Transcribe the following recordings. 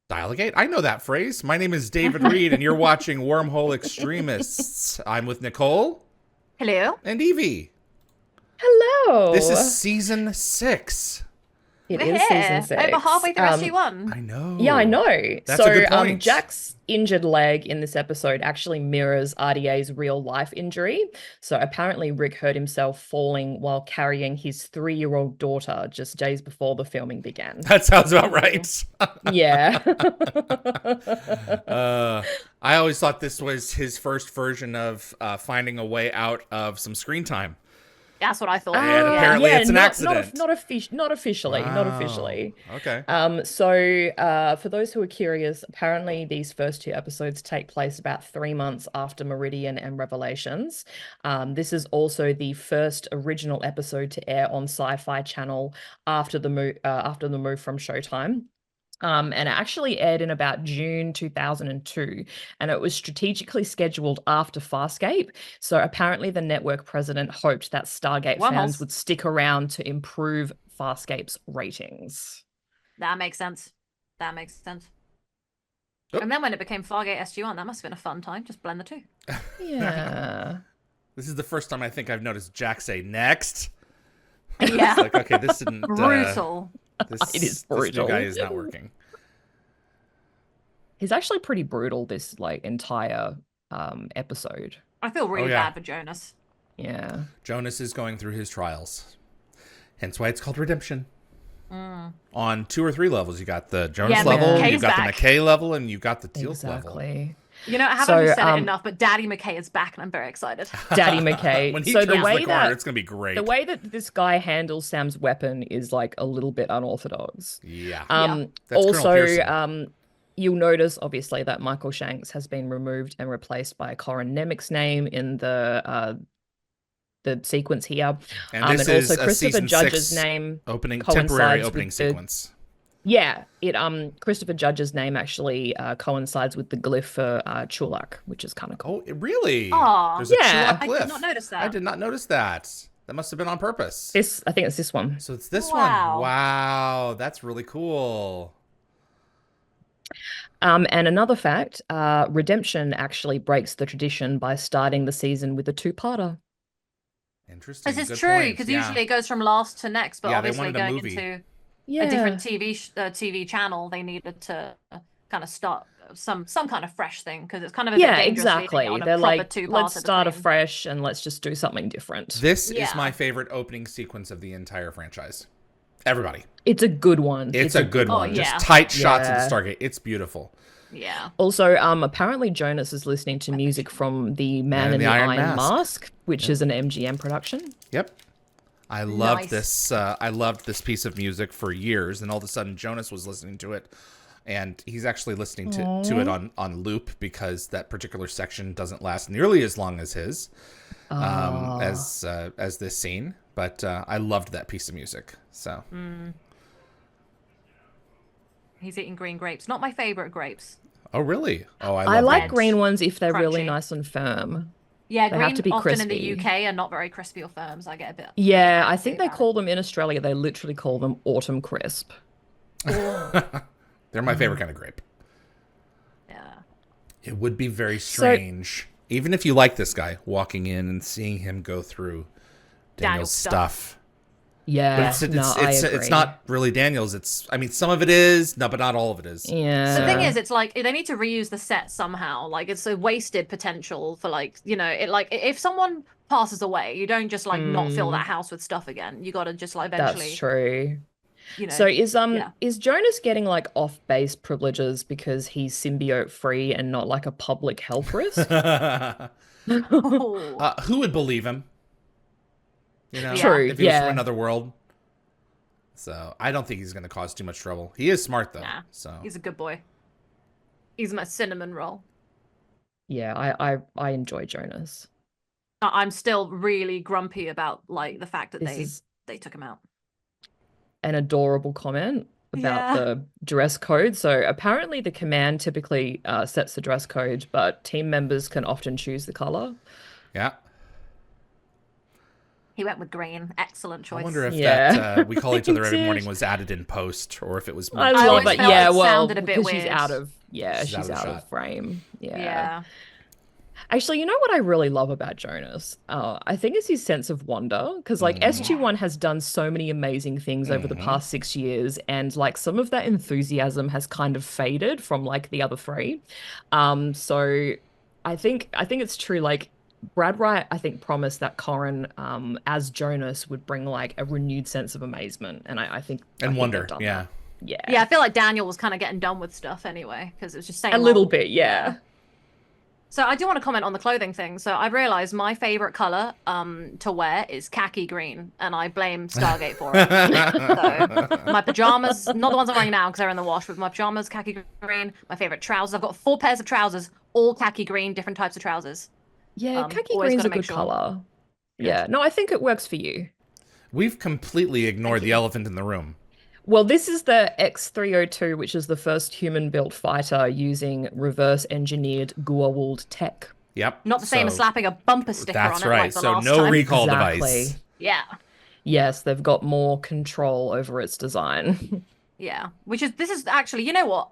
Dialogate? I know that phrase. My name is David Reed, and you're watching Wormhole Extremists. I'm with Nicole Hello. and Evie. This is Hello. season 6. It We're is season here. Over six. halfway through SG1. I Yeah, I know. know. That's a So, good point. Jack's injured leg in this episode actually mirrors RDA's real life injury. So, apparently, Rick hurt himself falling while carrying his 3-year-old daughter just days before the filming began. That sounds about Ooh. right. Yeah. uh, I always thought this was his first version of finding a way out of some screen time. That's what I thought. And Yeah. apparently Yeah, it's an accident. not officially, not Wow. officially. Okay. For those who are curious, apparently these first 2 episodes take place about 3 months after Meridian and Revelations. This is also the first original episode to air on Sci-Fi Channel after the move from Showtime. And it actually aired in about June 2002, and it was strategically scheduled after Farscape. So apparently, the network president hoped that Stargate fans Wormholes. would stick around to improve Farscape's ratings. That makes sense. That makes sense. Oh. And then when it became Fargate SG1, that must have been a fun time. Just blend the two. Yeah. This is the first time I think I've noticed Jack say next. Yeah. It's like, okay, this didn't. Brutal. It is This new brutal. guy is not working. He's actually pretty brutal this like entire episode. I feel really yeah. bad for Jonas. Yeah. Jonas is going through his trials. Hence why it's called Redemption. On 2 or 3 levels. You got the Jonas Yeah, level, McKay's you got back. the McKay level, and you got the Teal'c level. Exactly. You know, I haven't So, said it enough, but Daddy McKay is back, and I'm very excited. Daddy McKay. When he So turns the way the corner, that it's going to be great. the way that this guy handles Sam's weapon is like a little bit unorthodox. Yeah. Um, That's Colonel also, Pearson. you'll notice obviously that Michael Shanks has been removed and replaced by Corin Nemec's name in the sequence here. And this And is also a Christopher season Judge's 6 name temporary coincides opening with the sequence. Christopher Judge's name actually coincides with the glyph for Chulak, which is kind of cool. Oh, really? Aw. There's a Yeah. Chulak I glyph. did not notice that. I did not notice that. That must have been on purpose. I think it's this one. So it's this Wow. one. Wow, that's really cool. And another fact, Redemption actually breaks the tradition by starting the season with a two-parter. Interesting. This is Good true, point. because Yeah. usually it goes from last to next, but Yeah, they obviously wanted a going movie. into Yeah. a different TV channel, they needed to kind of start some kind of fresh thing, because it's kind of a bit Yeah, dangerous leaving it exactly. on a They're proper like, two-parter let's start between. afresh and let's just do something different. This is Yeah. my favorite opening sequence of the entire franchise. Everybody. It's a good one. It's a good one. yeah. Just tight shots Yeah. of the Stargate. It's beautiful. Yeah. Also, apparently Jonas is listening to music from the Man in the Iron Mask, which is an MGM production. Yep. I loved Nice. this. I loved this piece of music for years, and all of a sudden Jonas was listening to it, and he's actually listening to it on loop because that particular section doesn't last nearly as long as his, as this scene. But I loved that piece of music. So He's eating green grapes. Not my favorite grapes. oh really? Oh, I love like that. green ones if they're really Crunchy. nice and firm. Yeah, They green have to be often in the crispy. UK are not very crispy or firm, so I get a bit. Yeah, I antsy think they about call them in Australia, they literally call them autumn crisp. They're my favorite kind of grape. Yeah. It would be very strange, even if you like this guy, walking in and seeing him go through Daniel's Daniel's stuff. Yeah, But I it's agree. not really Daniel's. I mean, some of it is, no, but not all of it is. Yeah. The thing is, it's like they need to reuse the set somehow. Like it's a wasted potential for if someone passes away, you don't just like not fill that house with stuff again. You got to just like eventually. That's true. You know. So yeah. is Jonas getting like off-base privileges because he's symbiote free and not like a public health risk? Oh. Who would believe him? You know, True, if he was yeah. from another world. So I don't think he's going to cause too much trouble. He is smart though. Nah, So he's a good boy. He's my cinnamon roll. Yeah, I enjoy Jonas. I'm still really grumpy about like the fact that This is they took him out. an adorable comment about Yeah. the dress code. So apparently the command typically sets the dress code, but team members can often choose the color. yeah. He went with green. Excellent choice. I wonder if Yeah. that we call each other He every did. morning was added in post, or if it was. I I love always that. felt Yeah, it well, sounded a bit because she's weird. out of She's out of the shot. frame. Yeah. Actually, you know what I really love about Jonas? I think it's his sense of wonder, because like SG1 has done so many amazing things over the past 6 years, and like some of that enthusiasm has kind of faded from like the other three. So I think it's true. Like Brad Wright, I think promised that Corin, as Jonas, would bring like a renewed sense of amazement, and I think And they've wonder, done yeah. that. Yeah, Yeah, I feel like Daniel was kind of getting done with stuff anyway, because it was just saying a little bit, yeah. So I do want to comment on the clothing thing. So I realized my favorite color to wear is khaki green, and I blame Stargate for it. So my pajamas, not the ones I'm wearing now because they're in the wash, but my pajamas khaki green. My favorite trousers. I've got 4 pairs of trousers, all khaki green, different types of trousers. Yeah, khaki always green's gotta a make good sure. color. Good. Yeah, no, I think it works for you. We've completely ignored the you. elephant in the room. Well, this is the X-302, which is the first human-built fighter using reverse-engineered Goa'uld tech. Yep. Not the same as So slapping a bumper sticker on that's it right. like the So last no time. recall Exactly. device. Yeah. Yes, they've got more control over its design. Yeah. This is actually, you know what?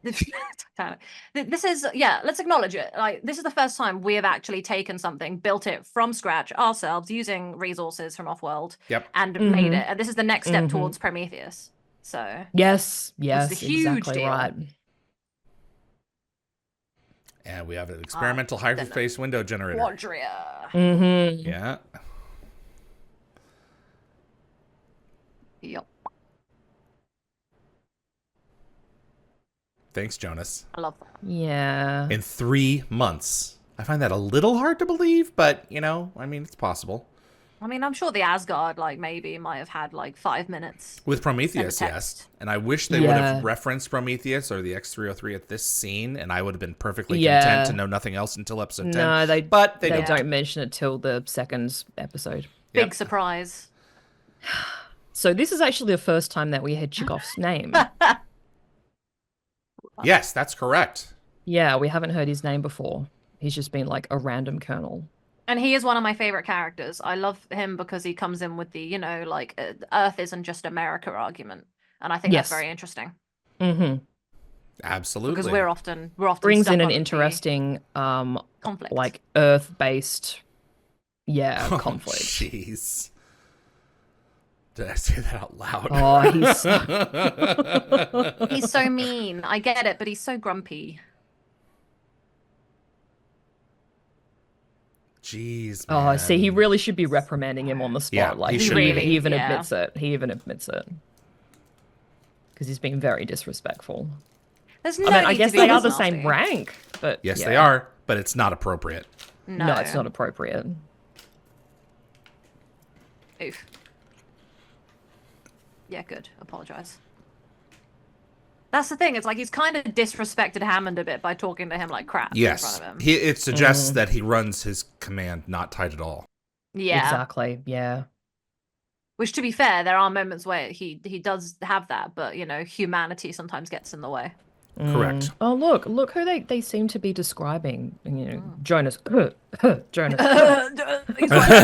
This is, yeah, let's acknowledge it. Like, this is the first time we have actually taken something, built it from scratch ourselves using resources from Offworld, Yep. and made it. And this is the next step towards Prometheus. So Yes, it's yes, a huge exactly deal. right. And we have an experimental hyperspace window generator. Quadria. Mm-hmm. Yeah. Yep. Thanks, Jonas. I love that. Yeah. In 3 months. I find that a little hard to believe, but, you know, I mean, it's possible. I mean, I'm sure the Asgard, like, maybe might have had, like, 5 minutes. With Prometheus, And the yes. text. And I wish they would have referenced Prometheus or the X-303 at this scene, and I would have been perfectly content to know nothing else until episode 10. No, they don't. don't mention it till the second episode. Yep. Big surprise. So this is actually the first time that we had Chekhov's name. Yes, that's correct. Yeah, we haven't heard his name before. He's just been like a random colonel. And he is one of my favorite characters. I love him because he comes in with the, you know, like, Earth isn't just America argument. And I think that's very interesting. Mm-hmm. Absolutely. Because we're often Brings stuck in an on the interesting conflict. like Earth-based conflict. Jeez. Did I say that out loud? Oh, He's so mean. I get it, but he's so grumpy. Jeez, Oh, man. see, he really should be reprimanding him on the spot. Yeah, like he he should be. even Yeah. admits it. He even admits it. Because he's been very disrespectful. There's no I mean, I need guess to be they this are the same nasty. rank, but Yes, yeah. they are, but it's not appropriate. No, it's not appropriate. Oof. Yeah, good. Apologize. That's the thing. It's like he's kind of disrespected Hammond a bit by talking to him like crap in Yes. front of him. It suggests that he runs his command not tight at all. Yeah. Exactly. Yeah. Which, to be fair, there are moments where he does have that, but, you know, humanity sometimes gets in the way. Correct. Oh, look who they seem to be describing. You know, Jonas. Jonas. He's like,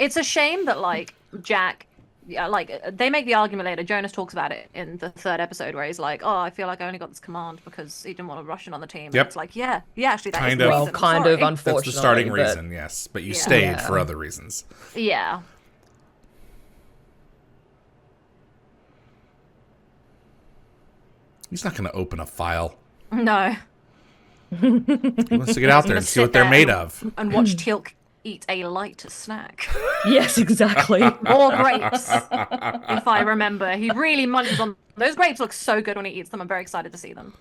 it's a shame that, like, Jack, yeah, like, they make the argument later. Jonas talks about it in the 3rd episode where he's like, oh, I feel like I only got this command because he didn't want a Russian on the team. Yep. And it's like, yeah, actually, that is Kind the of. reason. Well, kind Sorry. of, unfortunately. That's the starting but- reason, yes. But you Yeah. stayed for other reasons. Yeah. He's not going to open a file. No. He wants to get out there and see what they're made of. And watch Teal'c eat a light snack. Yes, exactly. Or grapes, if I remember. He really munches on those grapes. Look so good when he eats them. I'm very excited to see them.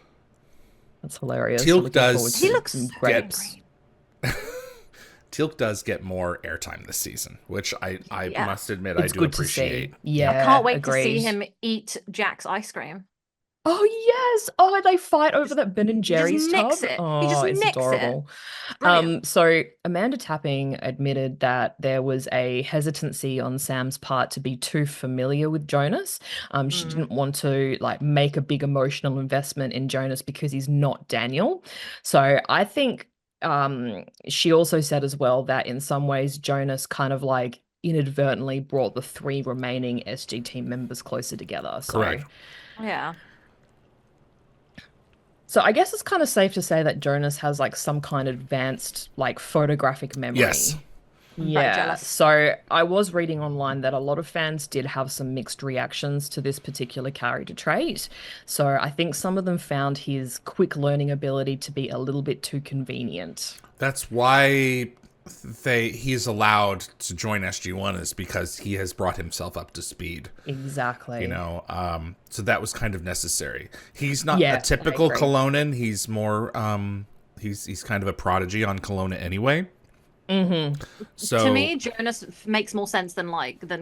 That's hilarious. Teal'c Looking does- forward to He looks some so grapes. great. Teal'c does get more airtime this season, which I Yeah. must admit It's I do good appreciate. to see. Yeah, I can't wait agreed. to see him eat Jack's ice cream. Oh yes! Oh, they fight over that Ben and Jerry's just tub. nicks it. He Oh, just it's nicks it. adorable. Brilliant. So Amanda Tapping admitted that there was a hesitancy on Sam's part to be too familiar with Jonas. She didn't want to like make a big emotional investment in Jonas because he's not Daniel. So I think she also said as well that in some ways Jonas kind of like inadvertently brought the 3 remaining SG team members closer together. Correct. Yeah. So I guess it's kind of safe to say that Jonas has like some kind of advanced like photographic memory. Yes. I'm very Yeah, jealous. so I was reading online that a lot of fans did have some mixed reactions to this particular character trait. So I think some of them found his quick learning ability to be a little bit too convenient. That's why he's allowed to join SG1 is because he has brought himself up to speed. Exactly. So that was kind of necessary. He's not Yeah, a typical I agree. Kelownan. He's more he's kind of a prodigy on Kelowna anyway. Mm-hmm. So To me, Jonas makes more sense than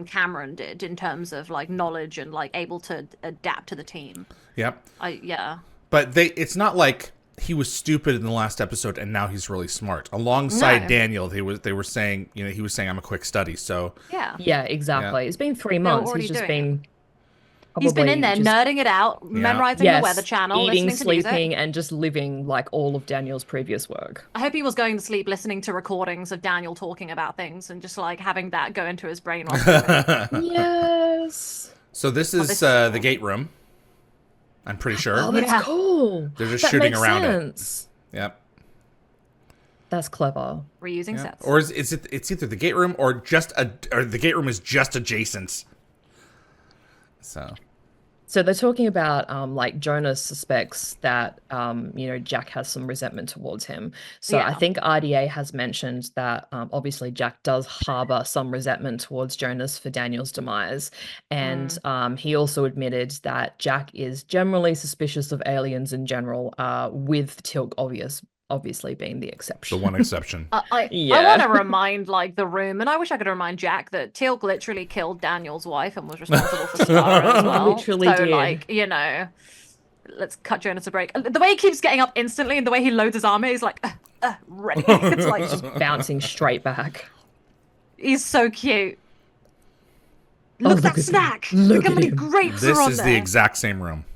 Cameron did in terms of like knowledge and like able to adapt to the team. yep. Yeah. But it's not like he was stupid in the last episode and now he's really smart. Alongside No. Daniel, they were saying, he was saying I'm a quick study. So Yeah. Yeah, exactly. It's been 3 They're months. already He's just doing been He's been in probably there just nerding it out, memorizing the Weather Channel, eating, listening to music. sleeping, and just living like all of Daniel's previous work. I hope he was going to sleep listening to recordings of Daniel talking about things and just like having that go into his brain while sleeping. Yes. So this is this- the gate room. I'm pretty sure. Oh, that's Yeah. cool. They're just That shooting makes around sense. it. Yep. That's clever. Reusing Yeah. sets. Or it's either the gate room or the gate room is just adjacent. So they're talking about like Jonas suspects that Jack has some resentment towards him. So I Yeah. think RDA has mentioned that obviously Jack does harbor some resentment towards Jonas for Daniel's demise, and he also admitted that Jack is generally suspicious of aliens in general, with Tilk obviously being the The exception. one exception. I Yeah. want to remind like the room, and I wish I could remind Jack that Teal'c literally killed Daniel's wife and was responsible for Star as well. Literally so did. like, let's cut Jonas a break. The way he keeps getting up instantly and the way he loads his armor is like ready. It's like Just bouncing straight back. he's so cute. Oh, Look at look that at snack. him. Look Look how at many him. grapes This are on is there. the exact same room.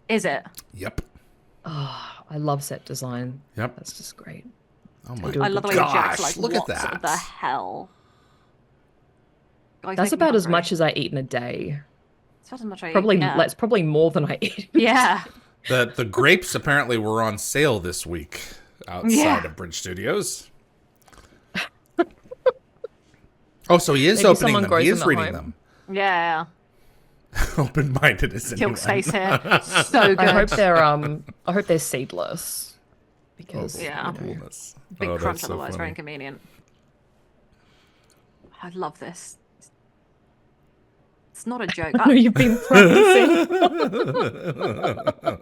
Is it? Yep. Oh, I love set design. Yep. That's just great. Oh my do a I love the way gosh, Jack's like, look at what that. the hell? Guys, That's making me about as hungry. much as I eat in a day. It's about as much I eat, Probably yeah. that's probably more than I eat. Yeah. The grapes apparently were on sale this week outside Yeah. of Bridge Studios. Oh, so he is Maybe opening someone them. grows He is them at reading home. them. Yeah. Open-minded as anyone. Teal'c's face here. So good. I hope they're seedless. Because Yeah. Coolness. Big Oh, crunch, that's so otherwise very funny. inconvenient. I love this. It's not a joke. I know you've been practicing.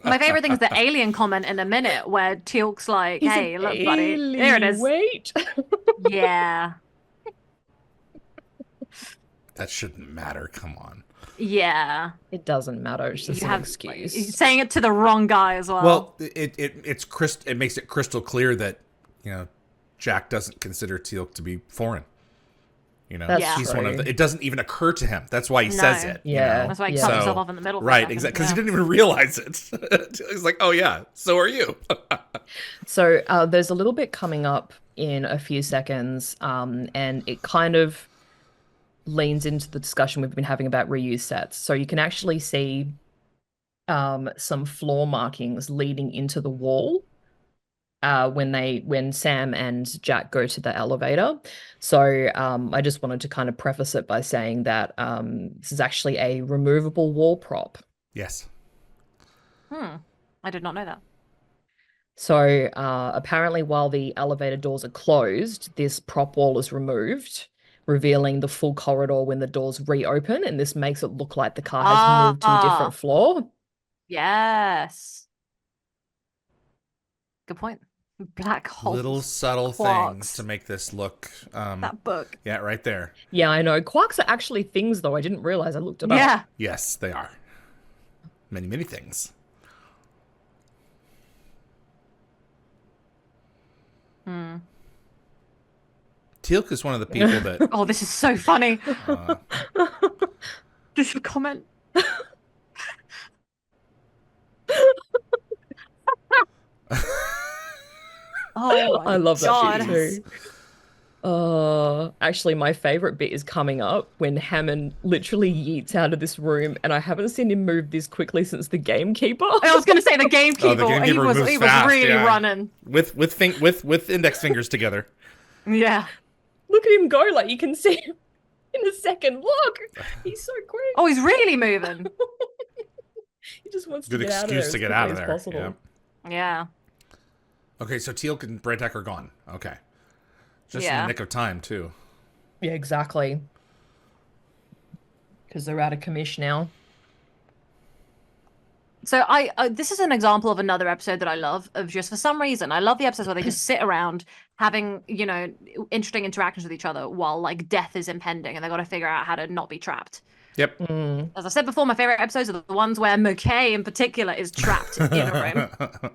My favorite thing is the alien comment in a minute where Teal'c's like, He's hey, an look, buddy. There it alien. is. Wait. Yeah. That shouldn't matter. Come on. Yeah. It doesn't matter. It's just You an have excuse. You're saying it to the wrong guy as well. Well, it makes it crystal clear that Jack doesn't consider Teal'c to be foreign. That's Yeah. He's one of true. the. It doesn't even occur to him. That's why he says it. Yeah. That's why he Yeah. cut So- himself off in the middle. For a Right, second. exactly. Because Yeah. he didn't even realize it. He's like, oh yeah, so are you. So there's a little bit coming up in a few seconds, and it kind of leans into the discussion we've been having about reuse sets. So you can actually see some floor markings leading into the wall when Sam and Jack go to the elevator. So I just wanted to kind of preface it by saying that this is actually a removable wall prop. Yes. I did not know that. So apparently while the elevator doors are closed, this prop wall is removed, revealing the full corridor when the doors reopen, and this makes it look like the car has moved to a different floor. Yes. Good point. Black hole. Little subtle quarks. things to make this look. That book. Yeah, right there. Yeah, I know. Quarks are actually things, though. I didn't realize. I looked it up. Yeah. Yes, they are. Many, many things. Teal'c is one of the people that Oh, this is so funny. Just a comment. Oh I my love that God. bit too. Actually, my favorite bit is coming up when Hammond literally yeets out of this room, and I haven't seen him move this quickly since the gamekeeper. I was gonna say the gamekeeper. Oh, the gamekeeper moves he was fast, really yeah. running. With index fingers together. Yeah. Look at him go, like you can see him in a second. Look, he's so quick. Oh, he's really moving. He just wants to Good get out of there excuse as to get quickly out of as there. possible. Yeah. Okay, so Teal'c and Braytek are gone. Okay. Just in Yeah. the nick of time, too. Yeah, exactly. Because they're out of commission now. So this is an example of another episode that I love, of just for some reason I love the episodes where they just sit around having, you know, interesting interactions with each other while like death is impending and they got to figure out how to not be trapped. Yep. As I said before, my favorite episodes are the ones where McKay in particular is trapped in a room.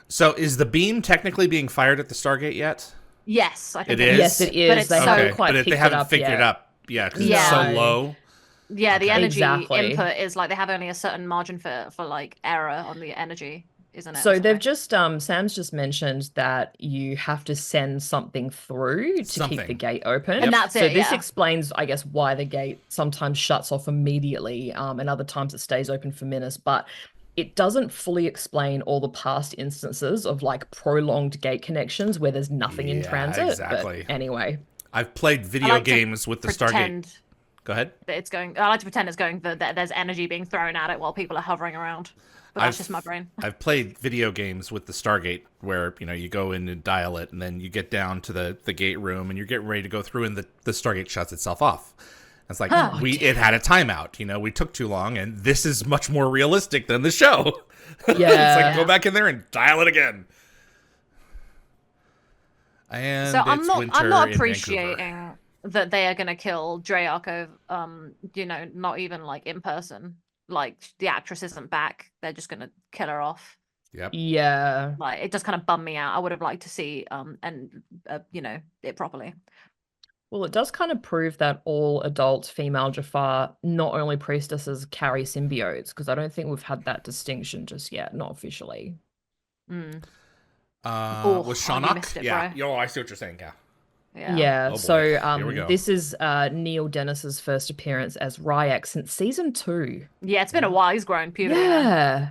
So is the beam technically being fired at the Stargate yet? Yes, I think It is? Yes, it is. But it's They so- haven't quite But picked they it haven't up figured yet. it up. Yeah, because Yeah. it's so low. Yeah, the energy Exactly. input is like they have only a certain margin for like error on the energy, isn't it? So or they've something? just Sam's just mentioned that you have to send something through to keep the Something. gate open. And that's so it, this yeah. explains, I guess, why the gate sometimes shuts off immediately, and other times it stays open for minutes. But it doesn't fully explain all the past instances of like prolonged gate connections where there's nothing in Yeah, transit. exactly. But anyway, I've played I video like to games with the Stargate. pretend Go ahead. that it's going. I like to pretend it's going that there's energy being thrown at it while people are hovering around. But that's just my brain. I've played video games with the Stargate where, you know, you go in and dial it and then you get down to the gate room and you're getting ready to go through and the Stargate shuts itself off. It's like, it had a timeout, you know, we took too long and this is much more realistic than the show. yeah. It's like, go back in there and dial it again. And So I'm it's not winter I'm not in appreciating Vancouver. that they are gonna kill Dreyarkov, you know, not even like in person. Like the actress isn't back. They're just gonna kill her off. Yep. Yeah. Like it just kind of bummed me out. I would have liked to see you know, it properly. Well, it does kind of prove that all adult female Jafar, not only priestesses, carry symbiotes, because I don't think we've had that distinction just yet, not officially. Mm. Was you Shaunok? missed it, Yeah. bro. Yo, I see what you're saying. Yeah. Yeah. Oh, boy. So Here we go. this is Neil Dennis's first appearance as Ryak since season 2. Yeah, it's been a while. He's grown puberty. Man. Yeah,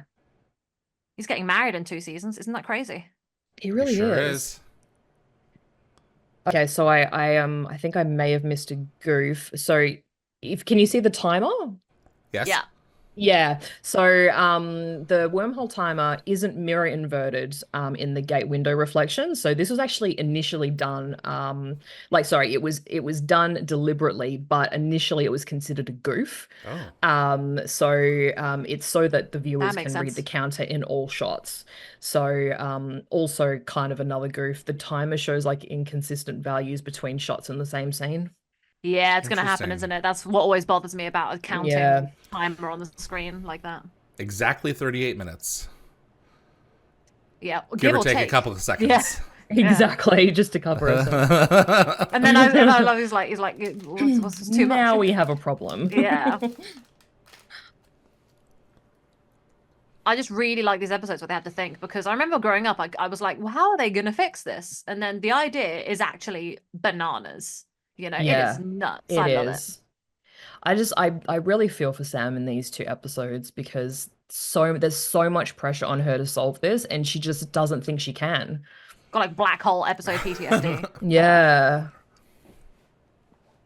He's getting married in 2 seasons. Isn't that crazy? he really It sure is. Okay, so I think I may have missed a goof. So can you see the timer? Yes. Yeah. Yeah, so the wormhole timer isn't mirror inverted in the gate window reflection. So this was actually initially done, it was done deliberately, but initially it was considered a goof. Oh. It's so that the viewers makes can read sense. the counter in all shots. So also kind of another goof. The timer shows like inconsistent values between shots in the same scene. Yeah, it's gonna happen, Interesting. isn't it? That's what always bothers me about a counting Yeah. timer on the screen like that. Exactly 38 minutes. Yeah, Give or take a take. couple of seconds. Yeah. Exactly, just to cover us. And then I love he's like what's too Now much? we have a problem. Yeah. I just really like these episodes where they have to think, because I remember growing up, I was like, well, how are they going to fix this? And then the idea is actually bananas. You know, Yeah, it is nuts. It I love is. I really feel for Sam in these 2 episodes because there's so much pressure on her to solve this, and she just doesn't think she can. it. Got like black hole episode PTSD. Yeah.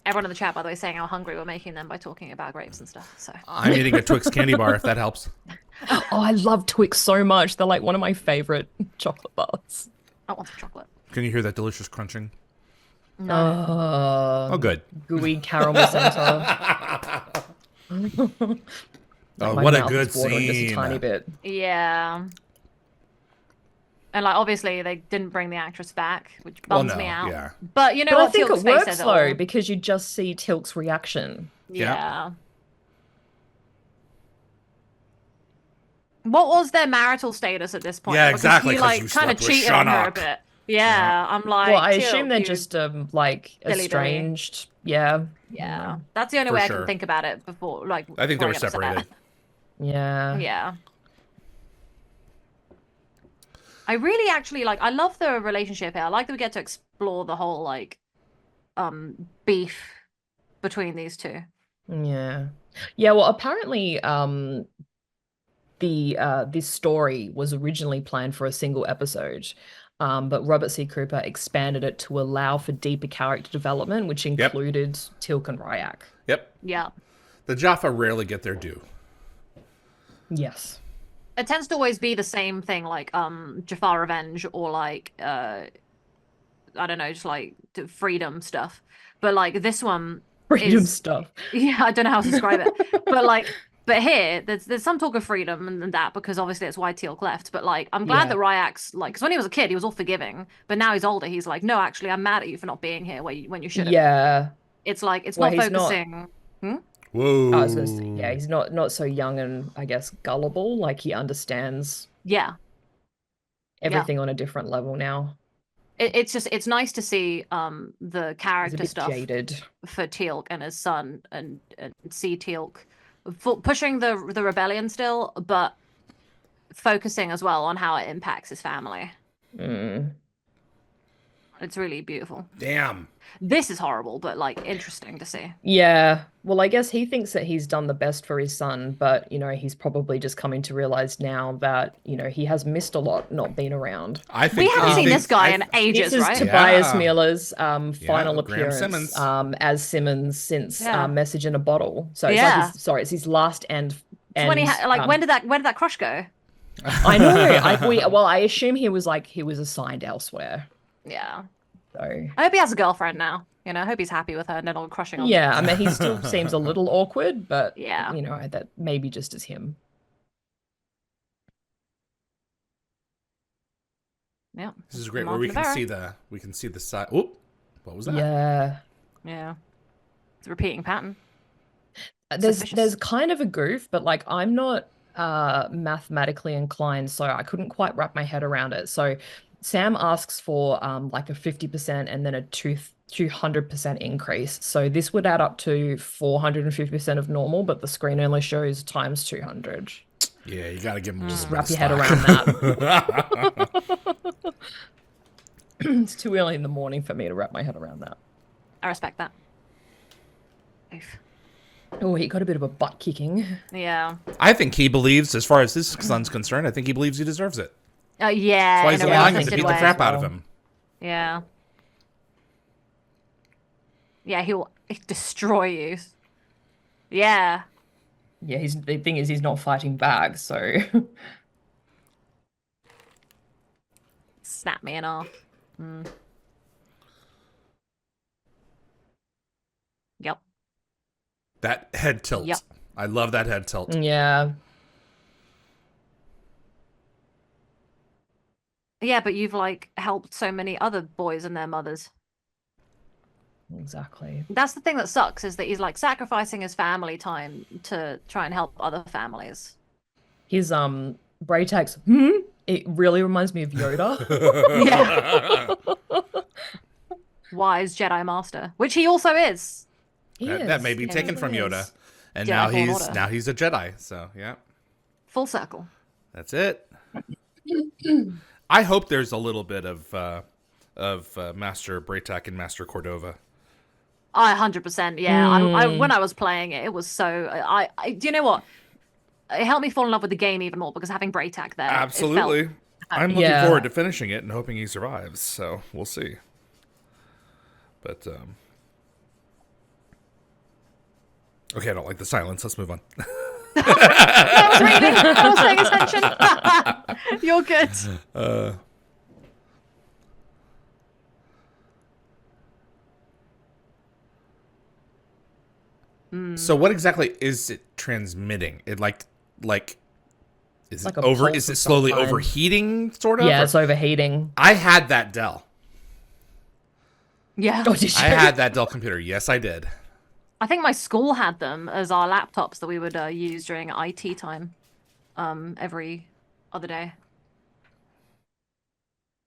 Everyone in the chat, by the way, saying how hungry we're making them by talking about grapes and stuff. So I'm eating a Twix candy bar, if that helps. Oh, I love Twix so much. They're like one of my favorite chocolate bars. I want some chocolate. Can you hear that delicious crunching? No. Oh, good. Gooey caramel center. Oh, My what a mouth good is watering just a scene. tiny bit. Yeah. And like obviously they didn't bring the actress back, which Well, bums no, me out. yeah. But you know But I what? think Teal'c's it face works says it though all. because you just see Teal'c's reaction. Yeah. What was their marital status at this point? Yeah, Because exactly, he 'cause like you kind of slept with cheated on her a Shaunok. bit. Yeah, I'm like. Well, I Teal'c, assume they're you- just like dilly-dilly. estranged. Yeah. Yeah, that's the only For way I sure. can think about it before. Like, I think they before were get upset. separated. Yeah. Yeah. I really actually like. I love the relationship here. I like that we get to explore the whole like beef between these two. Yeah. Yeah, well, apparently the this story was originally planned for a single episode. But Robert C. Cooper expanded it to allow for deeper character development, which Yep. included Teal'c and Ryak. Yep. Yeah. The Jaffa rarely get their due. Yes. It tends to always be the same thing, like Jafar Revenge or like I don't know, just like freedom stuff. But like this one Freedom is stuff. yeah, I don't know how to describe it. But here there's some talk of freedom and that because obviously it's why Teal'c left. But like I'm glad that Ryak's like because when he was a kid he was all forgiving, but now he's older. He's like, no, actually, I'm mad at you for not being here when you should have. Yeah. It's like it's Well, not he's not. focusing. Hmm? Whoa. I was gonna say, yeah, he's not so young and I guess gullible. Like he understands Yeah, yeah. everything on a different level now. It's nice to see the He's a character bit stuff jaded. for Teal'c and his son and see Teal'c pushing the rebellion still, but focusing as well on how it impacts his family. Mm. It's really beautiful. Damn. This is horrible, but like interesting to see. Yeah. Well, I guess he thinks that he's done the best for his son, but he's probably just coming to realize now that, he has missed a lot not being around. I We think haven't seen this guy in This ages, is right? Tobias Yeah. Mueller's final Graham appearance Simmons. as Simmons since Yeah. Message in a Bottle. So it's Yeah. it's his last and It's when he when did that crush go? I know. I assume he was assigned elsewhere. Yeah. So I hope he has a girlfriend now. I hope he's happy with her and not crushing on. yeah, I mean he still seems a little awkward, but Yeah. that maybe just as him. Yeah. This is great Mark where we in can the see the side. Oh, what was that? Yeah. Yeah. It's a repeating pattern. There's Suspicious. kind of a goof, but like I'm not mathematically inclined, so I couldn't quite wrap my head around it. So Sam asks for like a 50% and then a 200% increase. So this would add up to 450% of normal, but the screen only shows times 200. Yeah, you got to give him Just a wrap your little head stock. around that. It's too early in the morning for me to wrap my head around that. I respect that. Oof. Oh, he got a bit of a butt kicking. Yeah. I think he believes, as far as his son's concerned, I think he believes he deserves it. Yeah. That's why he's in a allowing him to restricted beat the way. crap out of him. Yeah. Yeah, he'll destroy you. Yeah. Yeah, the thing is he's not fighting back, so Snap me in half. Yep. That head tilt. Yep. I love that head tilt. yeah. Yeah, but you've like helped so many other boys and their mothers. Exactly. That's the thing that sucks is that he's like sacrificing his family time to try and help other families. His Braytax, it really reminds me of Yoda. Yeah. Wise Jedi Master, which he also is. He That is, may be he taken really from Yoda. is. And Jedi Fallen now Order. he's a Jedi. So, yeah. Full circle. That's it. I hope there's a little bit of Master Braytak and Master Cordova. 100%. Yeah. I when I was playing it, it was so. Do you know what? It helped me fall in love with the game even more because having Braytak there. Absolutely. I'm looking Yeah. forward to finishing it and hoping he survives. So we'll see. But okay, I don't like the silence. Let's move on. I was reading. I was paying attention. You're good. So what exactly is it transmitting? It like is Like it a over? pulse Is it of some slowly kind. overheating? Sort of. Yeah, Or- it's overheating. I had that Dell. Yeah. Oh, did you? I had that Dell computer. Yes, I did. I think my school had them as our laptops that we would use during IT time, every other day.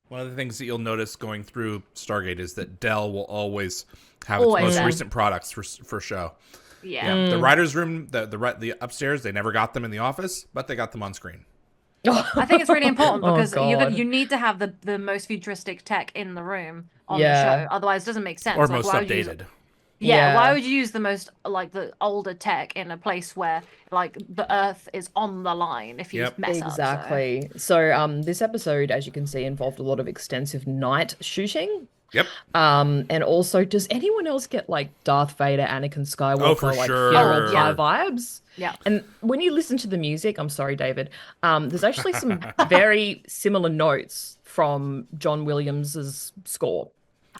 One of the things that you'll notice going through Stargate is that Dell will always have Always its most there. recent products for show. Yeah. Yeah, the writer's room, the upstairs, they never got them in the office, but they got them on screen. I think it's really important Oh because God. you need to have the most futuristic tech in the room on the Yeah. show. Otherwise, it doesn't make sense. Or Like, most why would you use updated. yeah, why Yeah. would you use the most like the older tech in a place where like the Earth is on the line if you Yep. mess up? So Exactly. So this episode, as you can see, involved a lot of extensive night shooting. Yep. And also, does anyone else get like Darth Vader, Anakin Oh, for Skywalker, like oh funeral yeah, pyre sure. vibes? yeah. And when you listen to the music, I'm sorry, David, there's actually some very similar notes from John Williams's score.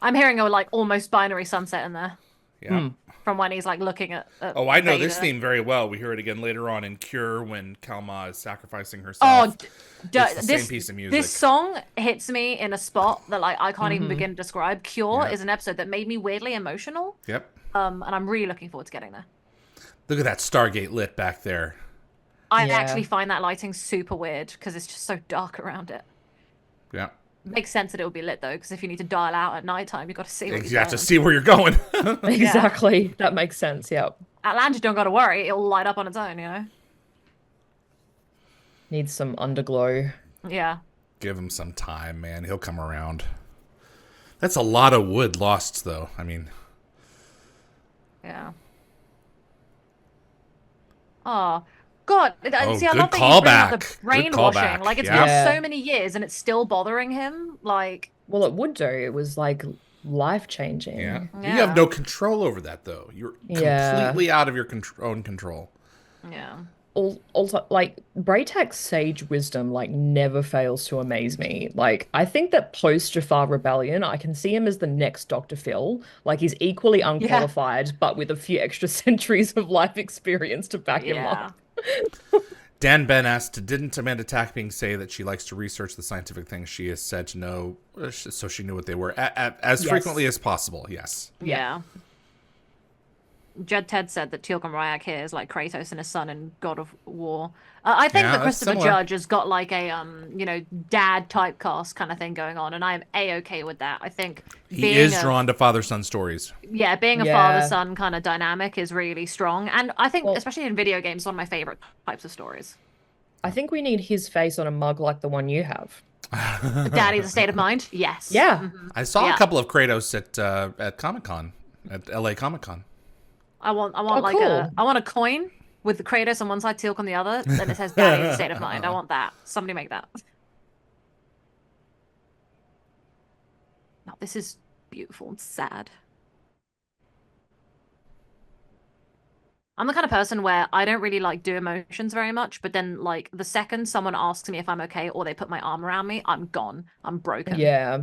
I'm hearing a like almost binary sunset in there Yeah. from when he's like looking at Oh, I know this Vader. theme very well. We hear it again later on in Cure when Kalma is sacrificing Oh, herself. It's the same piece of music. this song hits me in a spot that like I can't even Mm-hmm. begin to describe. Cure Yeah. is an episode that made me weirdly emotional. Yep. And I'm really looking forward to getting there. Look at that Stargate lit back there. I Yeah. actually find that lighting super weird because it's just so dark around it. Yeah. Makes sense that it would be lit though, because if you need to dial out at nighttime, you've got to see what You you're have to doing. see where you're going. Exactly. That makes sense. Yep. Atlanta, don't got to worry; it'll light up on its own, you know. Needs some underglow. Yeah. Give him some time, man. He'll come around. That's a lot of wood lost, though. I mean, Yeah. Oh, God. Oh, See, I good love that he's bringing up the callback. Good brainwashing. callback. Like, it's Yeah. been Yeah. so many years and it's still bothering him. Like, Well, it would do. It was like life-changing. yeah. You Yeah. have no control over that, though. You're Yeah. completely out of your own control. yeah. Also, like Braytak's sage wisdom like never fails to amaze me. Like I think that post Jafar Rebellion, I can see him as the next Dr. Phil. Like he's equally unqualified, but with a few extra centuries of life experience to back him Yeah. up. Dan Ben asked, didn't Amanda Tackping say that she likes to research the scientific things she is said to know, so she knew what they were as Yes. frequently as possible? Yes. Yeah. Jed Ted said that Teal'c Ryak here is like Kratos and his son in God of War. I think Yeah, that that's Christopher similar. Judge has got like a dad typecast kind of thing going on, and I am a-okay with that. I think He is drawn to father-son stories. being a Yeah. father-son kind of dynamic is really strong, and I think Well- especially in video games, one of my favorite types of stories. I think we need his face on a mug like the one you have. Daddy's a state of mind. Yes. Yeah. I saw Yeah. a couple of Kratos at Comic-Con, at LA Comic-Con. I want Oh, like cool. I want a coin with the Kratos on one side, Teal'c on the other, and it says Daddy's a state of mind. I want that. Somebody make that. No, this is beautiful and sad. I'm the kind of person where I don't really like do emotions very much, but then like the second someone asks me if I'm okay or they put my arm around me, I'm gone. I'm broken. Yeah.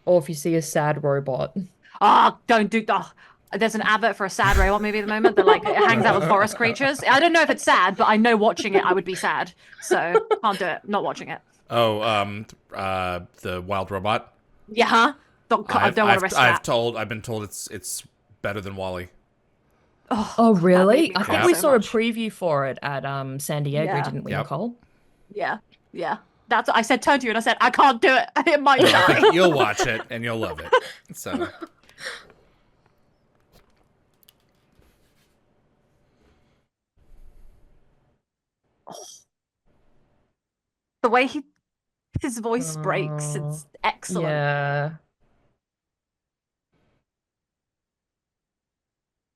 Or if you see a sad robot. Ah, don't do that. There's an advert for a sad robot movie at the moment that like it hangs out with forest creatures. I don't know if it's sad, but I know watching it I would be sad. So can't do it. Not watching it. Oh, the Wild Robot. Yeah, huh? I don't want to risk that. I've been told it's better than Wally. Oh, That really? made me I cry think we so saw much. a preview for it at San Diego, Yeah. didn't we, Yep. Nicole? Yeah, yeah. That's what I said. Turned to you and I said, I can't do it. It might die. You'll watch it and you'll love it. So The way his voice breaks, it's excellent. Yeah.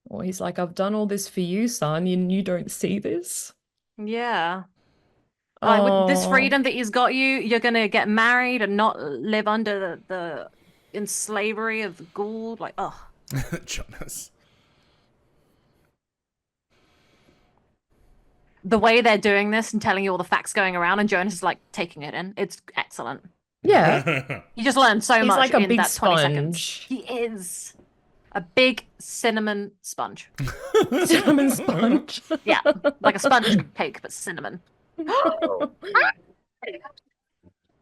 Well, he's like, I've done all this for you, son, and you don't see this? Yeah. Like with this Oh. freedom that he's got you're gonna get married and not live under the in slavery of the Gould. Like, oh, Jonas. the way they're doing this and telling you all the facts going around, and Jonas is like taking it in. It's excellent. Yeah. You just learn so He's much like a in big that 20 seconds. sponge. He is a big cinnamon sponge. Cinnamon sponge. Yeah, like a sponge cake, but cinnamon.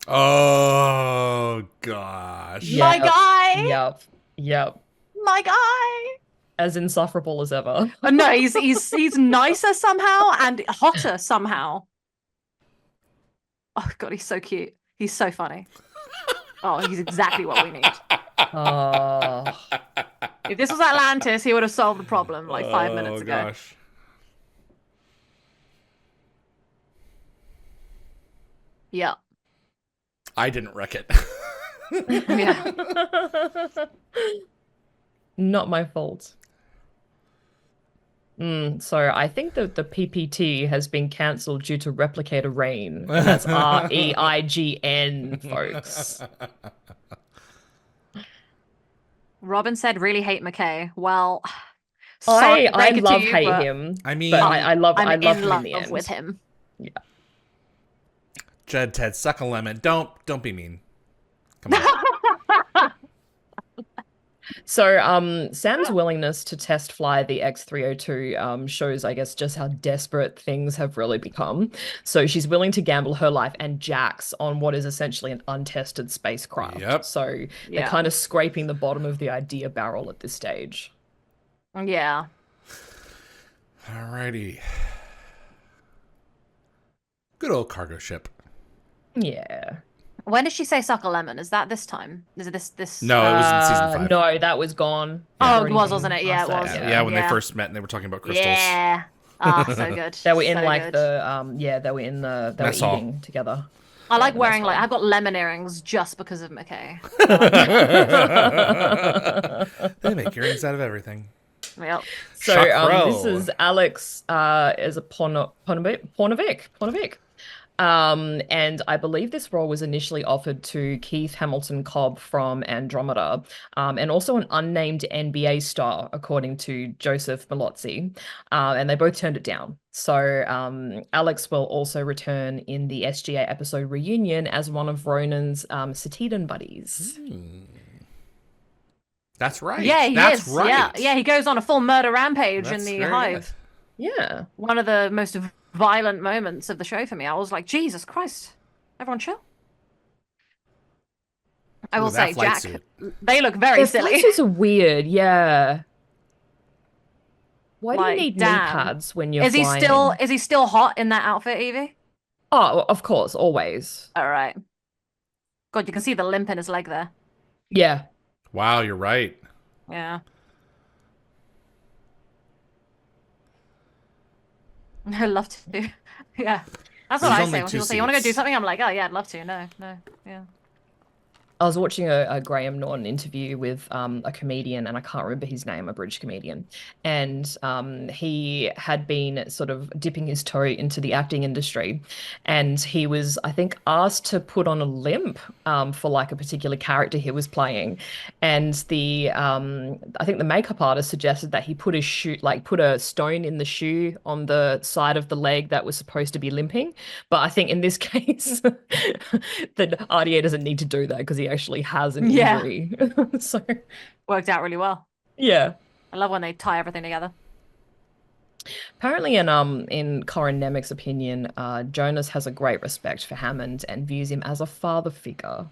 Oh gosh. Yeah. My guy, Yep. Yep. my guy. As insufferable as ever. No, he's nicer somehow and hotter somehow. Oh God, he's so cute. He's so funny. Oh, he's exactly what we need. Oh. If this was Atlantis, he would have solved the problem like 5 Oh, 5 Oh, 5 minutes ago. gosh. Yeah. I didn't wreck it. Yeah. Not my fault. So I think that the PPT has been cancelled due to replicator rain, and that's REIGN, folks. Robin said, "Really hate McKay." Well, sorry to I break it to love you, hate but him, I mean, but I love I'm in him in the love with end. him. Yeah. Jed, Ted, suck a lemon. Don't be mean. Come on. So, Sam's willingness to test fly the X-302 shows, I guess, just how desperate things have really become. So she's willing to gamble her life and Jack's on what is essentially an untested spacecraft. Yep. So they're Yeah. kind of scraping the bottom of the idea barrel at this stage. Yeah. Alrighty. Good old cargo ship. Yeah. When did she say suck a lemon? Is that this time? Is it this? No, it was in season 5. No, that was gone. Oh, Already it was, been wasn't it? Yeah, it past was. that, Yeah, when they first met and they were talking about crystals. Yeah. Ah, so good. They were in So like good. they were in the they Mess were hall. eating together. I like the wearing mess like hall. I've got lemon earrings just because of McKay. They make earrings out of everything. Yep. So Chakro. this is Alex is a Pornovic. And I believe this role was initially offered to Keith Hamilton Cobb from Andromeda, and also an unnamed NBA star, according to Joseph Malozzi, and they both turned it down. So Alex will also return in the SGA episode Reunion as one of Ronan's Sateedan buddies. That's right. Yeah, he That's is. right. Yeah, yeah, he goes on a full murder rampage That's in the very hive. good. Yeah. One of the most violent moments of the show for me. I was like, Jesus Christ, everyone chill. I will Look at that say, flight Jack, suit. they look very Their silly. flight suits are weird, yeah. Why do you Like, need knee damn. pads when you're Is he flying? is he still hot in that outfit, Evie? Oh, of course, always. All right. God, you can see the limp in his leg there. Yeah. Wow, you're right. Yeah. I'd love to. Yeah. That's what There's I only say. When 2 people say, you want to go do seats. something? I'm like, oh, yeah, I'd love to. No, yeah. I was watching a Graham Norton interview with a comedian, and I can't remember his name, a British comedian. And he had been sort of dipping his toe into the acting industry. And he was, I think, asked to put on a limp for like a particular character he was playing. And I think the makeup artist suggested that he put put a stone in the shoe on the side of the leg that was supposed to be limping. But I think in this case, the RDA doesn't need to do that because he actually has an Yeah. injury. So Worked out really well. yeah. I love when they tie everything together. Apparently in Corin Nemec's opinion, Jonas has a great respect for Hammond and views him as a father figure.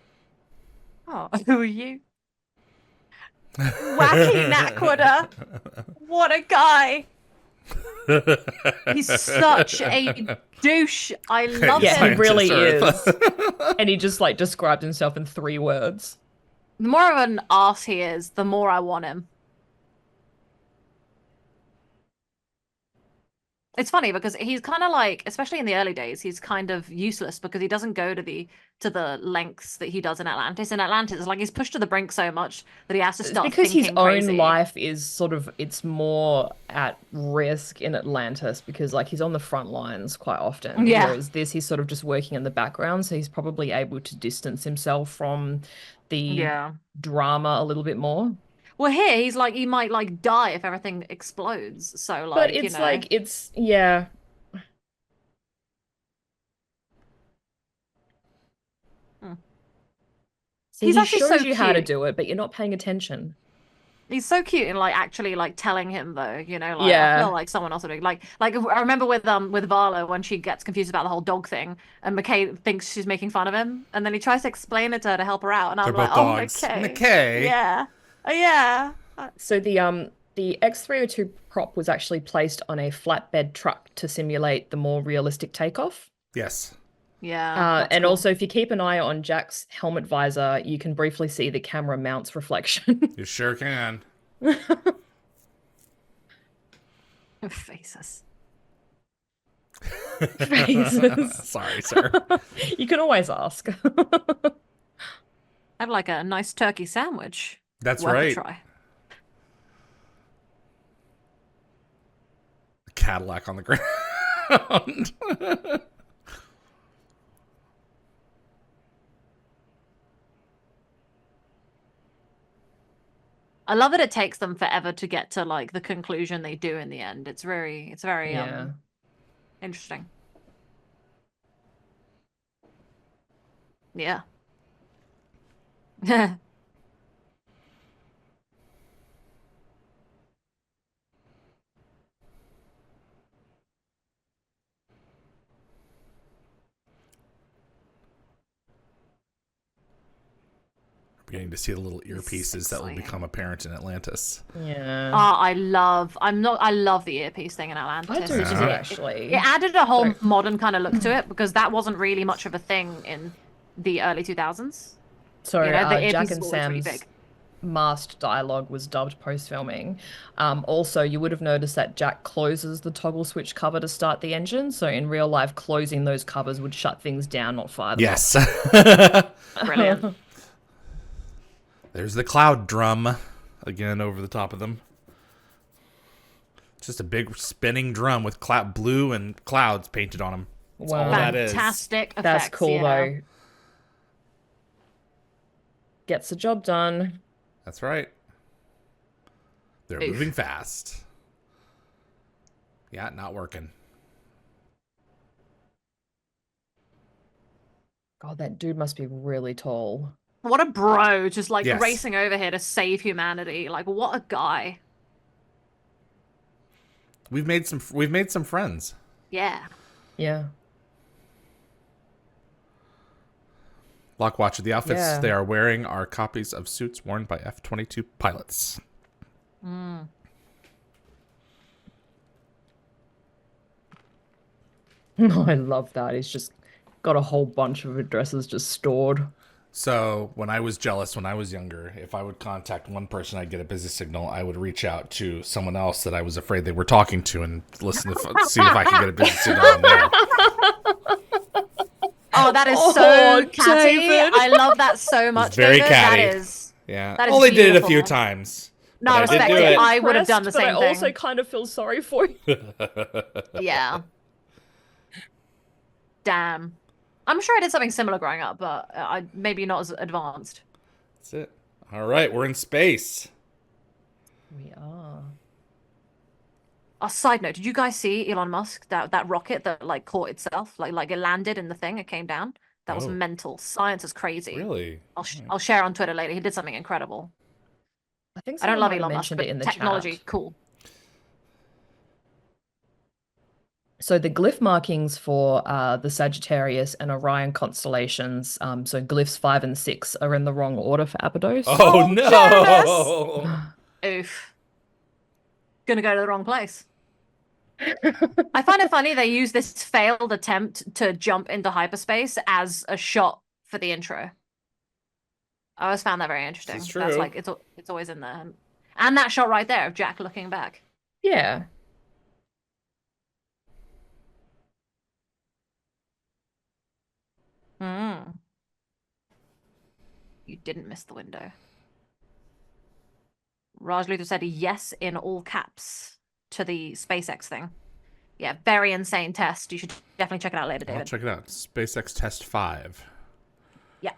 Oh, who are you? Wacky Nackwater. What a guy. He's such a douche. I love Yeah, he him. really Scientist is. Earth. And he just like described himself in 3 words. The more of an ass he is, the more I want him. It's funny because he's kind of like, especially in the early days, he's kind of useless because he doesn't go to the lengths that he does in Atlantis. In Atlantis, it's like he's pushed to the brink so much that he has to It's start because his thinking own crazy. life is sort of, it's more at risk in Atlantis because like he's on the front lines quite often. Yeah. Whereas this, he's sort of just working in the background. So he's probably able to distance himself from the Yeah. drama a little bit more. Well, here he's like he might like die if everything explodes. So like, But it's like, yeah. See, He's he actually shows so you how to cute. do it, but you're not paying attention. He's so cute and like actually like telling him though, you know, like I Yeah. feel like someone else would be like I remember with Vala when she gets confused about the whole dog thing and McKay thinks she's making fun of him and then he tries to explain it to her to help her out and I'm They're like, both oh dogs. McKay. McKay. Yeah. Yeah. So the X-302 prop was actually placed on a flatbed truck to simulate the more realistic takeoff. Yes. Yeah. That's And cool. also, if you keep an eye on Jack's helmet visor, you can briefly see the camera mount's reflection. You sure can. Faces. phases. Sorry, sir. You can always ask. I'd like a nice turkey sandwich. That's Worth a right. try. Cadillac on the ground. I love that it takes them forever to get to like the conclusion they do in the end. It's very Yeah. interesting. Yeah. Beginning to see the little It's earpieces that will exciting. become apparent in Atlantis. Yeah. I love the earpiece thing in Atlantis. I do too, Yeah. actually. It added a whole So- modern kind of look to it because that wasn't really much of a thing in the early 2000s. So, You know, the Jack earpiece and was always really Sam's big. masked dialogue was dubbed post-filming. Also, you would have noticed that Jack closes the toggle switch cover to start the engine. So in real life, closing those covers would shut things down, not fire them Yes. Brilliant. up. There's the cloud drum again over the top of them. Just a big spinning drum with blue and clouds painted on them. That's all Wow. that is. Fantastic effects. That's cool, yeah. though. Gets the job done. That's right. They're Oof. moving fast. Yeah, not working. God, that dude must be really tall. What a bro, just like Yes. racing over here to save humanity. Like, what a guy. We've made some friends. Yeah. Yeah. Lockwatcher, the outfits Yeah. they are wearing are copies of suits worn by F-22 pilots. Mm. I love that. He's just got a whole bunch of addresses just stored. So when I was jealous, when I was younger, if I would contact one person, I'd get a busy signal. I would reach out to someone else that I was afraid they were talking to and listen to see if I could get a busy signal on there. Oh, that is Oh, so catty. David. I love that so much. very David. catty. That is. Yeah, That is only did it a few beautiful. times. No, But I respect did do it. it. I would have done the Impressed, same but I also thing. kind of feel sorry for you. Yeah. Damn. I'm sure I did something similar growing up, but I maybe not as advanced. That's it. All right, we're in space. We are. A side note, did you guys see Elon Musk, that rocket that like caught itself? Like it landed in the thing, it came down? That was Oh. mental. Science is crazy. Really? I'll share on Twitter later. He did something incredible. I think I don't someone love might have Elon Musk, mentioned but it in the technology, chat. cool. So the glyph markings for the Sagittarius and Orion constellations, so glyphs 5 and 6 are in the wrong order for Abydos. Oh, no! Oof. Gonna go to the wrong place. I find it funny they use this failed attempt to jump into hyperspace as a shot for the intro. I always found that very interesting. is That's true. like it's always in there. And that shot right there of Jack looking back. Yeah. Hmm. You didn't miss the window. Raj Luther said yes in all caps to the SpaceX thing. Yeah, very insane test. You should definitely check it out later, I'll David. check it out. SpaceX Test 5. Yeah.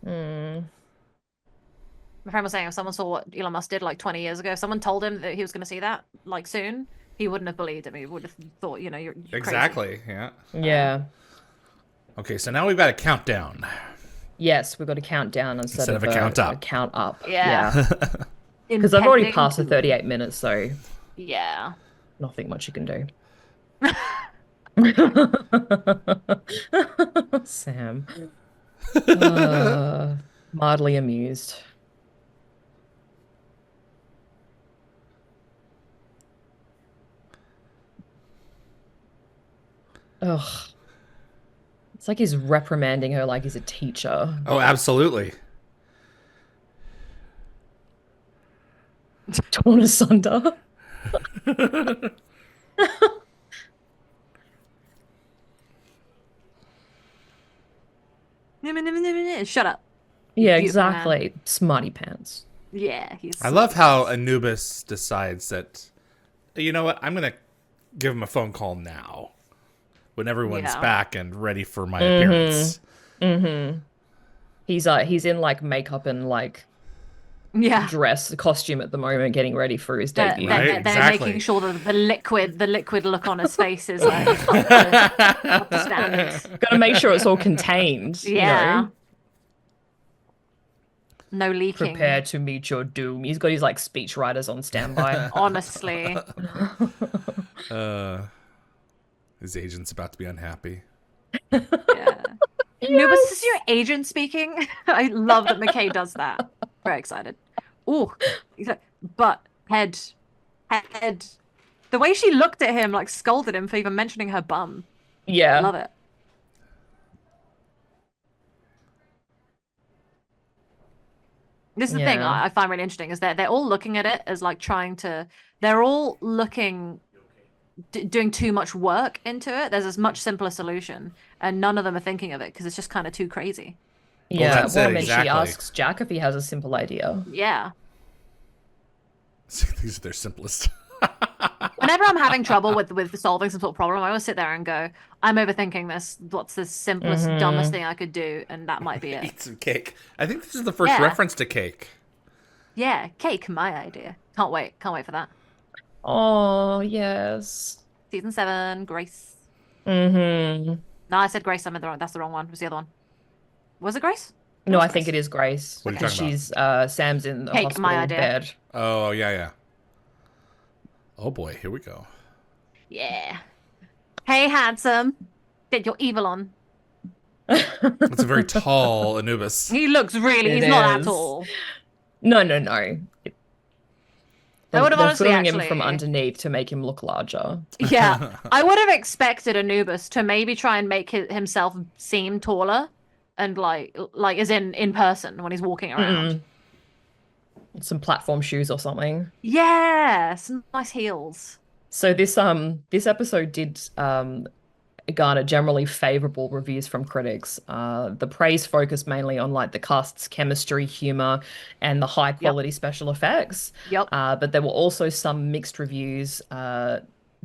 Hmm. My friend was saying if someone saw what Elon Musk did like 20 years ago, if someone told him that he was going to see that like soon, he wouldn't have believed him. He would have thought, you know, you're crazy. Exactly, yeah. Yeah. Okay, so now we've got a countdown. Yes, we've got to count down instead Instead of a count up. A count up. Yeah. Because I've already Impending passed the doom. 38 minutes, so Yeah. nothing much you can do. Sam. Mildly amused. Ugh. It's like he's reprimanding her like he's a teacher. Oh, absolutely. Torn asunder. Shut up. Yeah, Beautiful man. exactly. Smarty pants. Yeah, he's I love how smart. Anubis decides that, you know what, I'm going to give him a phone call now when everyone's Yeah. back and ready for my Mm-hmm. appearance. Mm-hmm. He's in like makeup and like Yeah. dress costume at the moment, getting ready for his They're, debut. Right? they're, they're making Exactly. sure that the liquid look on his face is up to standards. Got to make sure it's all contained, Yeah. No Prepare leaking. to meet your doom. He's got his like speech writers on standby. Honestly. Uh, his agent's about to be unhappy. Yeah. No, but this is your agent speaking. I love that McKay does that. Very excited. Ooh. But head. The way she looked at him, like scolded him for even mentioning her bum. Yeah. Love it. This is the thing Yeah. I find really interesting is that they're all looking at it as like trying to. They're all looking, doing too much work into it. There's this much simpler solution, and none of them are thinking of it because it's just kind of too crazy. Well, Yeah. that's Well, it, and then she exactly. asks Jack if he has a simple idea. Yeah. These are their simplest. Whenever I'm having trouble with solving some sort of problem, I always sit there and go, I'm overthinking this. What's the simplest, dumbest Mm-hmm. thing I could do? And that might be it. Eat some cake. I think this is the first Yeah. reference to cake. Yeah, cake, my idea. Can't wait. Can't wait for that. Oh, yes. Season 7, Grace. Mm-hmm. No, I said Grace. That's the wrong one. What's the other one? Was it Grace? No, was I think Grace. it is Grace. What are you Because talking she's Sam's in the Cake, my hospital idea. bed. Oh, yeah, yeah. Oh, boy. Here we go. Yeah. Hey, handsome. Get your evil on. That's a very tall Anubis. He looks really. It He's not at is. all. No. I They're, would have they're honestly filming him actually. from underneath to make him look larger. Yeah, I would have expected Anubis to maybe try and make himself seem taller, and like as in person when he's walking around. Some platform shoes or something. Yeah, some nice heels. So this episode did garner generally favorable reviews from critics. The praise focused mainly on like the cast's chemistry, humor, and the high Yep. quality special effects. Yep. But there were also some mixed reviews.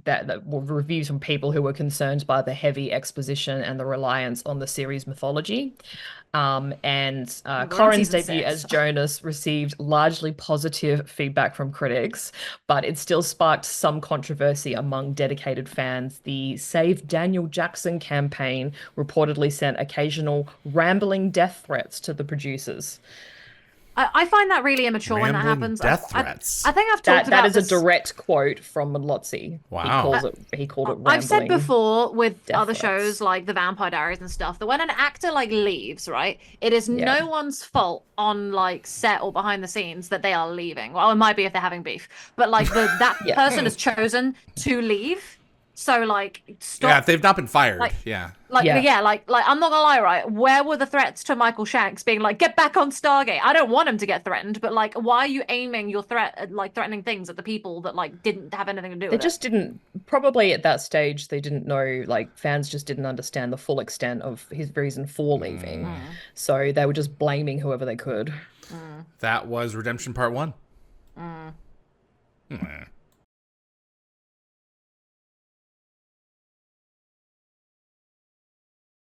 That were reviews from people who were concerned by the heavy exposition and the reliance on the series mythology. And We're on Corin's season debut 6. as Jonas received largely positive feedback from critics, but it still sparked some controversy among dedicated fans. The Save Daniel Jackson campaign reportedly sent occasional rambling death threats to the producers. I find that really immature when that Rambling happens. death threats. I think I've That talked about is a this. direct quote from Lotzi. Wow. He called it rambling. I've said before with death other threats. shows like The Vampire Diaries and stuff that when an actor like leaves, right, it is Yeah. no one's fault on like set or behind the scenes that they are leaving. Well, it might be if they're having beef, but like that Yeah. person has chosen to leave. So like stop. Yeah, if they've not been fired. Like- Yeah. Like Yeah. yeah, like I'm not gonna lie, right? Where were the threats to Michael Shanks being like, get back on Stargate? I don't want him to get threatened, but like, why are you aiming your threat at like threatening things at the people that like didn't have anything to do They with just didn't, probably at that stage, they didn't know, like, fans just didn't understand the full extent of his reason for leaving. it? So they were just blaming whoever they could. That was Redemption Part 1. Mm. Hmm.